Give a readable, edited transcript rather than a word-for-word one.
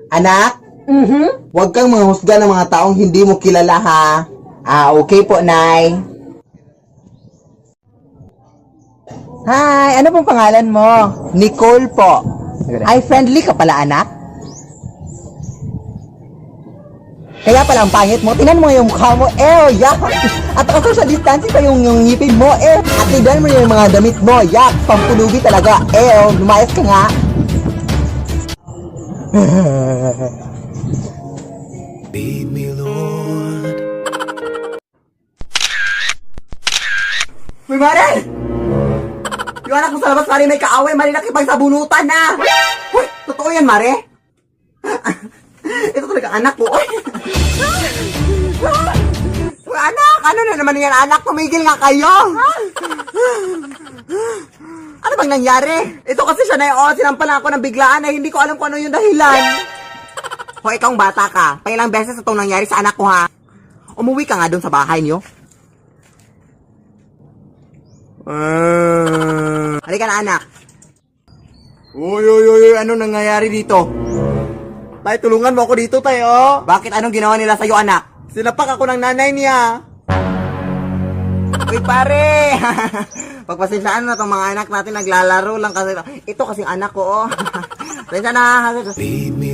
Anak, huwag kang manghusga ng mga taong hindi mo kilala ha. Okay po, Nay. Hi, ano pong pangalan mo? Nicole po. Ay, friendly ka pala, anak. Kaya pala ang pangit mo. Tingnan mo yung mukha mo. Yak! At ako sa distancing pa yung ngipin mo. At tignan mo yung mga damit mo. Yak! Pampulubi talaga. Lumayas ka nga. Lead me, Lord. Uy, Mare! Yung anak mo sa labas, Mare, may kaaway. Mare, nakipagsabunutan na. Uy, totoo yan, Mare? Ito talaga anak ko. Uy, anak! Ano na naman yan, anak? Tumigil nga kayo! Ano bang nangyari? Ito kasi siya na yun. Sinampalan ako ng biglaan ay hindi ko alam kung ano yung dahilan. Hoy, ikaw bata ka. Pailang beses itong nangyari sa anak ko, ha? Umuwi ka nga doon sa bahay niyo. Halika na, anak. Uy, ano nangyayari dito? Tay, tulungan mo ako dito, tay, oh. Bakit? Anong ginawa nila sa'yo, anak? Sinapak ako ng nanay niya. Uy, pare! Pagpasensyaan na itong mga anak natin, naglalaro lang kasi. Ito kasing anak ko, oh. Pasensya na. Lead me,